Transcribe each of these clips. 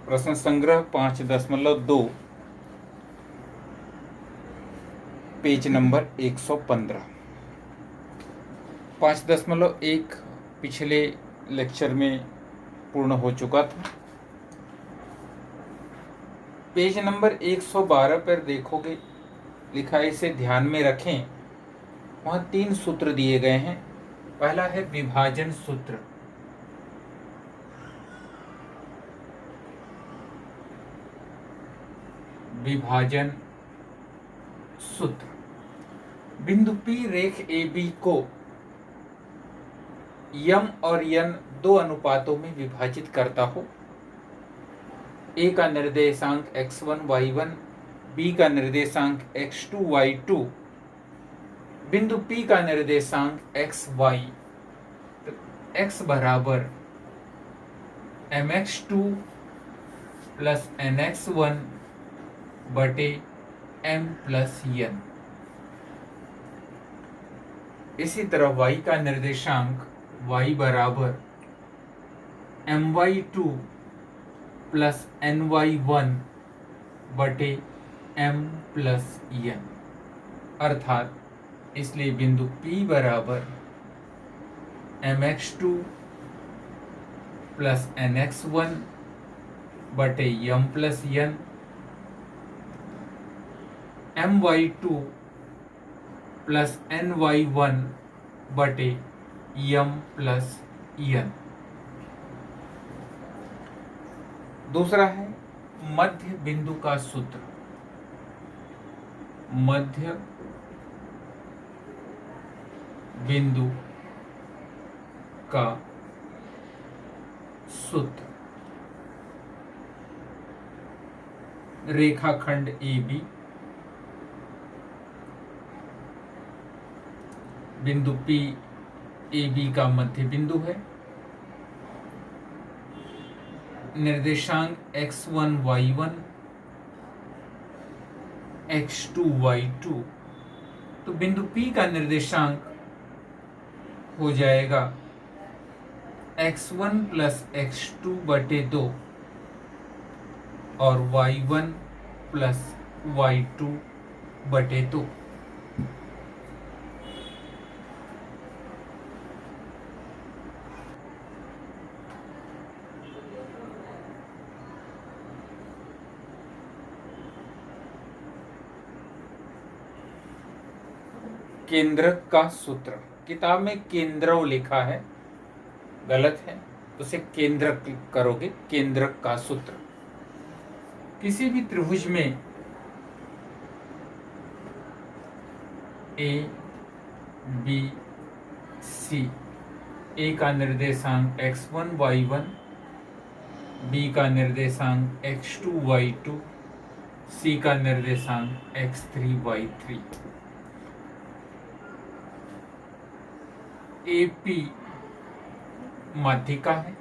प्रश्न संग्रह 5.2 page number 115। 5.1 पिछले लेक्चर में पूर्ण हो चुका था। पेज नंबर 112 पर देखोगे लिखा है, इसे ध्यान में रखें। वहाँ 3 सूत्र दिए गए हैं। पहला है विभाजन सूत्र। विभाजन सूत्र बिंदु P रेख AB को m और n दो अनुपातों में विभाजित करता हो। A का निर्देशांक x1 y1, B का निर्देशांक x2 y2, बिंदु P का निर्देशांक xy। तो x बराबर mx2 प्लस nx1 बटे m प्लस n। इसी तरह y का निर्देशांक y बराबर my2 प्लस ny1 बटे m प्लस n। अर्थात इसलिए बिंदु P बराबर mx2 प्लस nx1 बटे m plus n, my2 plus ny1 बटे m प्लस n। दूसरा है मध्य बिंदु का सूत्र। मध्य बिंदु का सूत्र। रेखाखंड AB, बिंदु P AB का मध्य बिंदु है। निर्देशांक x1 y1, x2 y2। तो बिंदु P का निर्देशांक हो जाएगा x1 प्लस x2 बटे 2 और y1 प्लस y2 बटे 2। केंद्रक का सूत्र। किताब में केंद्रव लिखा है, गलत है, तो उसे केंद्रक करोगे। केंद्रक का सूत्र किसी भी त्रिभुज में A B C, A का निर्देशांक x1 y1, B का निर्देशांक x2 y2, C का निर्देशांक x3 y3। AP माध्यिका है,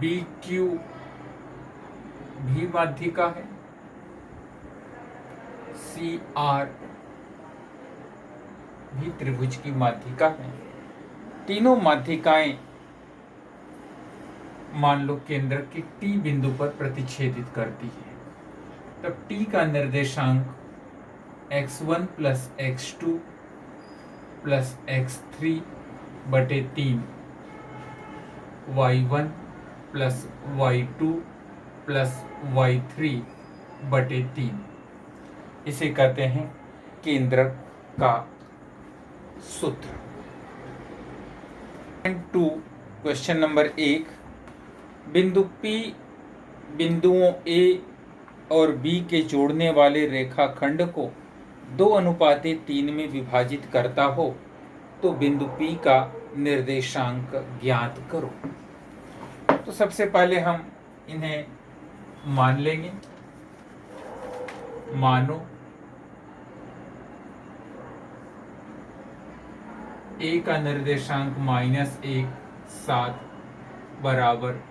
BQ भी माध्यिका है, CR भी त्रिभुज की माध्यिका है। तीनों माध्यिकाएं मान लो केंद्र के T बिंदु पर प्रतिच्छेदित करती है। तब T का निर्देशांक x1 plus x2 plus x3 बटे 3, y1 plus y2 plus y3 बटे 3। इसे कहते हैं केंद्रक का सूत्र। 2 क्वेश्चन नंबर 1, बिंदु P बिंदुओं A और B के जोड़ने वाले रेखाखंड को 2:3 में विभाजित करता हो तो बिंदु P का निर्देशांक ज्ञात करो। तो सबसे पहले हम इन्हें मान लेंगे। मानो A का निर्देशांक -1 7 बराबर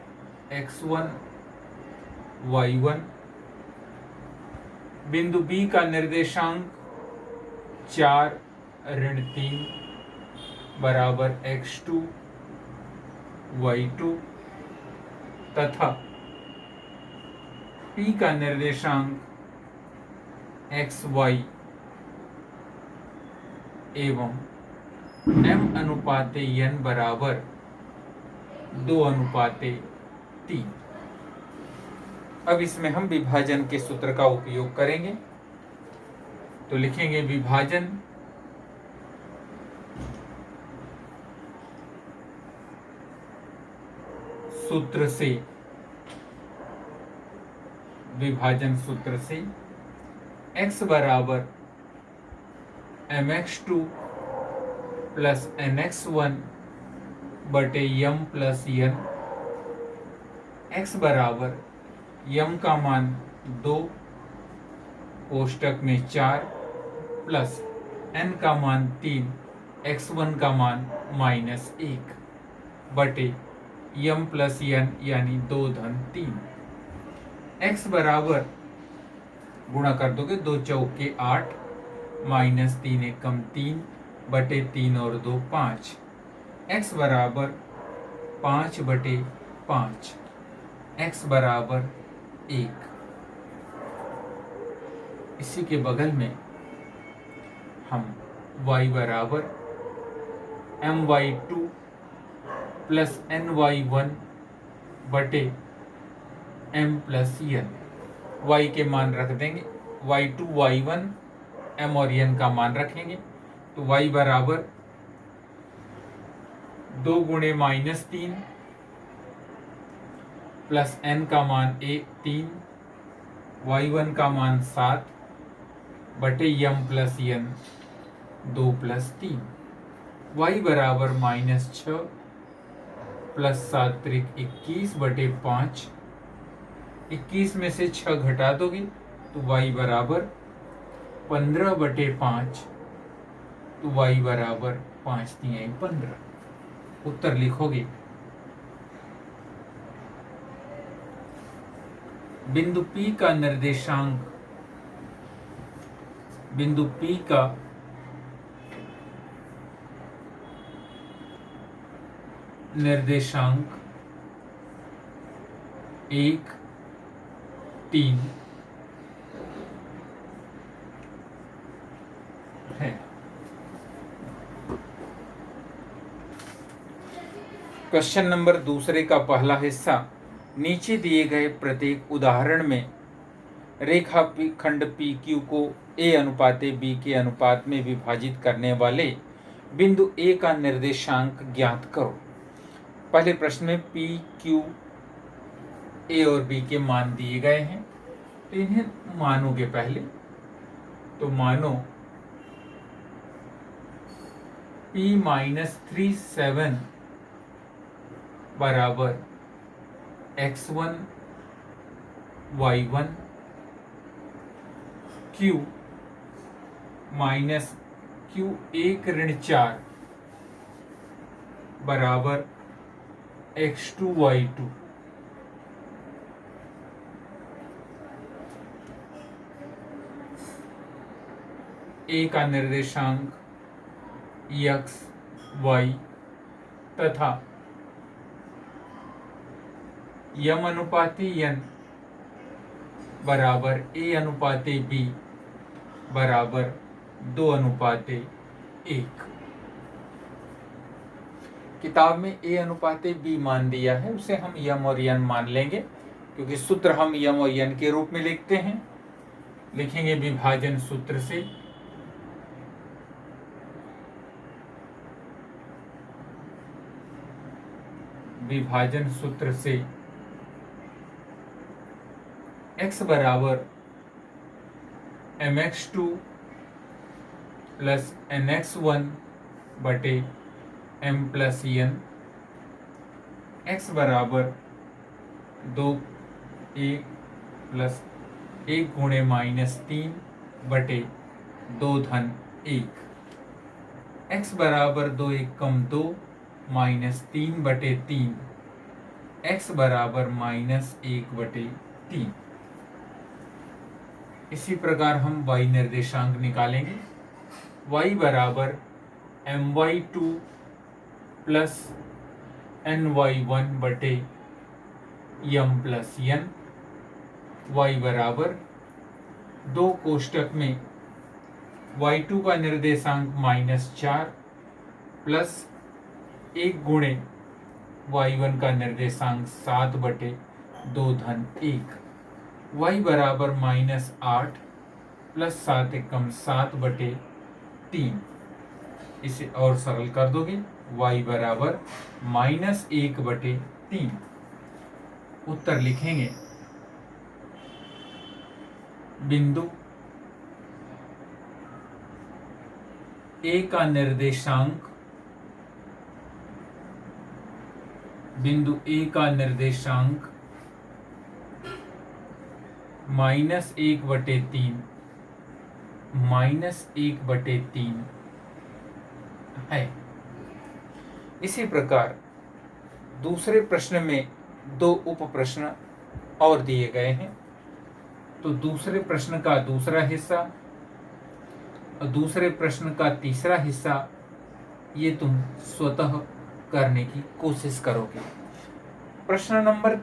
x1 y1, बिंदु B का निर्देशांक 4 - 3 बराबर x2 y2 तथा p का निर्देशांक xy एवं m/n बराबर 2/3। अब इसमें हम विभाजन के सूत्र का उपयोग करेंगे। तो लिखेंगे विभाजन सूत्र से x बराबर mx2 प्लस nx1 बटे m प्लस n, x बराबर m का मान 2 कोष्टक में 4 प्लस n का मान 3, x1 का मान -1 बटे m प्लस n यानी 2-3। x बराबर गुणा कर दोगे 2 चौके 8 -3 एकम 3 बटे 3 और 2 5। x बराबर 5 बटे 5, x बराबर 1। इसी के बगल में हम y बराबर my2 प्लस ny1 बटे m प्लस n, y के मान रख देंगे, y2 y1 m और n का मान रखेंगे। तो y बराबर 2 गुणे -3 प्लस n का मान 3, y1 का मान 7 बटे m plus n 2 plus 3, y बराबर -6 प्लस 7 त्रिक 21 बटे 5। 21 में से 6 घटा दोगे तो y बराबर 15 बटे 5, तो y बराबर 5×3 = 15। उत्तर लिखोगे। बिंदु P का निर्देशांक निर्देशांक 1 3 है। क्वेश्चन नंबर दूसरे का पहला हिस्सा, नीचे दिए गए प्रत्येक उदाहरण में रेखा खंड PQ को a/b के अनुपात में विभाजित करने वाले बिंदु A का निर्देशांक ज्ञात करो। पहले प्रश्न में PQ A और B के मान दिए गए हैं, तो इन्हें मानोगे पहले। तो मानो P-37 बराबर x1 y1, Q minus Q1-4 बराबर x2 y2। A का निर्देशांक x y तथा m/n बराबर a/b बराबर 2/1। किताब में a/b मान दिया है, उसे हम m और n मान लेंगे, क्योंकि सूत्र हम m और n के रूप में लिखते हैं। लिखेंगे विभाजन सूत्र से x बराबर mx2 प्लस nx1 बटे m प्लस n, x बराबर 2 1 प्लस 1 गुणे -3 बटे 2-1, x बराबर 2 1 2 -3 बटे 3, x बराबर -1/3। इसी प्रकार हम y निर्देशांक निकालेंगे। y बराबर my2 प्लस ny1 बटे यम प्लस एन, y बराबर 2 कोष्टक में y2 का निर्देशांक -4 प्लस 1 गुणे y1 का निर्देशांक 7 बटे 2 धन 1, y बराबर -8 प्लस 7 एकम 7 बटे 3। इसे और सरल कर दोगे, y बराबर -1 बटे 3। उत्तर लिखेंगे, बिंदु A का निर्देशांक -1/3 है। इसी प्रकार दूसरे प्रश्न में 2 उप प्रश्न और दिए गए हैं। तो दूसरे प्रश्न का दूसरा हिस्सा और दूसरे प्रश्न का तीसरा हिस्सा ये तुम स्वतः करने की कोशिश करोगे। प्रश्न नंबर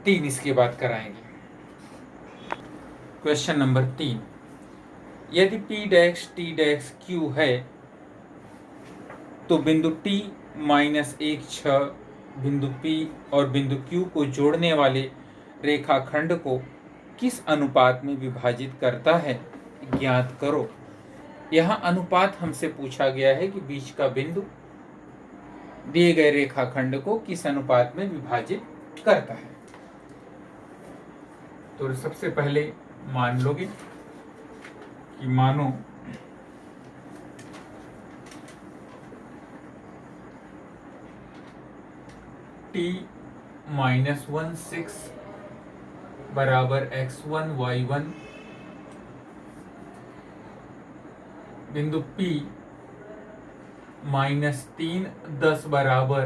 3 इसके बाद कराएंगे। क्वेश्चन नंबर 3, यदि P dash T dash Q है तो बिंदु T -1 6 बिंदु P और बिंदु Q को जोड़ने वाले रेखाखंड को किस अनुपात में विभाजित करता है, ज्ञात करो। यहाँ अनुपात हमसे पूछा गया है कि बीच का बिंदु दिए गए रेखाखंड को किस अनुपात में विभाजित करता है। तो सबसे पहले मान लोगे कि मानो T -1 6 बराबर x1 y1, बिंदु P -3 10 बराबर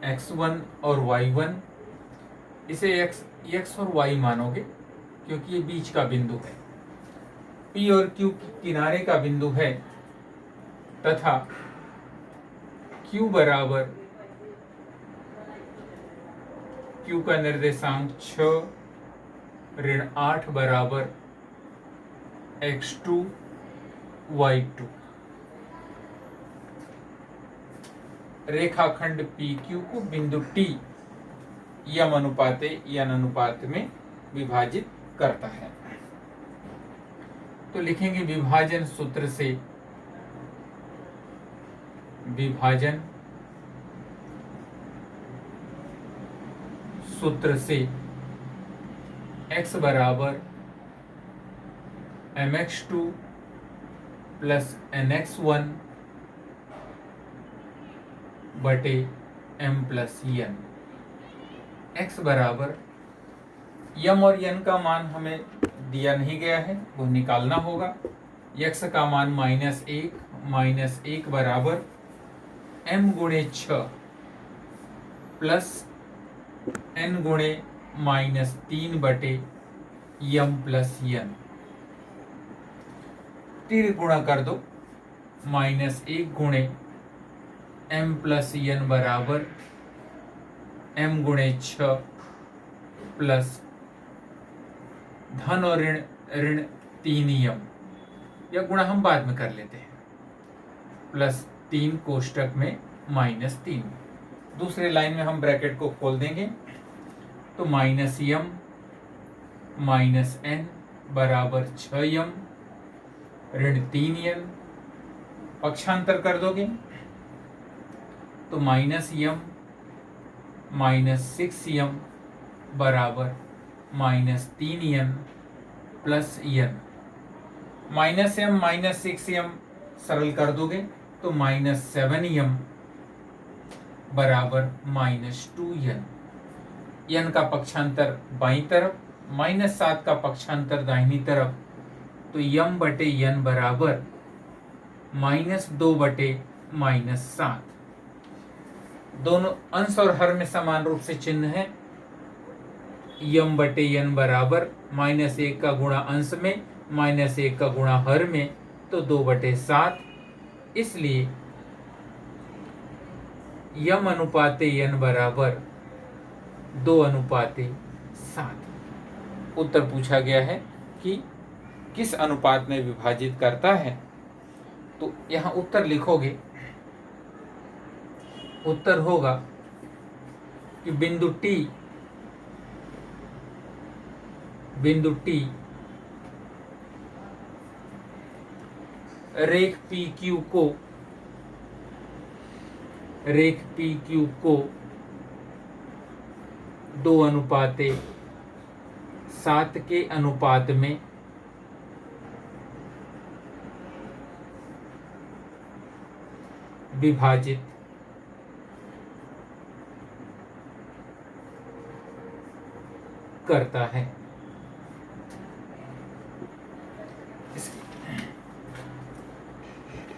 x1 और y1। इसे x और y मानोगे क्योंकि ये बीच का बिंदु है, P और Q किनारे का बिंदु है तथा Q बराबर Q का निर्देशांक 6 ऋण 8 बराबर x2 y2। रेखाखंड PQ को बिंदु T यम अनुपाते n अनुपात में विभाजित करता है। तो लिखेंगे विभाजन सूत्र से x बराबर mx2 प्लस nx1 बटे m प्लस n। x बराबर यम और n का मान हमें दिया नहीं गया है, वो निकालना होगा। x का मान -1 बराबर m गुणे 6 प्लस n गुणे -3 बटे यम प्लस n। तीर गुणा कर दो, -1 गुणे m प्लस n बराबर m गुणे 6 प्लस धन और ऋण 3 यम, या गुणा हम बाद में कर लेते हैं, प्लस 3 कोष्टक में -3। दूसरे लाइन में हम ब्रैकेट को खोल देंगे तो -m -n बराबर 6m ऋण 3n। पक्षांतर कर दोगे तो -m -6m बराबर -3n plus n। -m -6m सरल कर दोगे तो -7m बराबर -2n। n का पक्षांतर बाईं तरफ, -7 का पक्षांतर दाहिनी तरफ, तो m बटे n बराबर -2 बटे -7। दोनों अंश और हर में समान रूप से चिन्ह है। m बटे n बराबर -1 का गुणा अंश में, -1 का गुणा हर में, तो 2/7, इसलिए यम अनुपाते यन बराबर 2/7। उत्तर पूछा गया है कि किस अनुपात में विभाजित करता है, तो यहाँ उत्तर लिखोगे। उत्तर होगा कि बिंदु T रेख PQ को 2/7 के अनुपात में विभाजित करता है।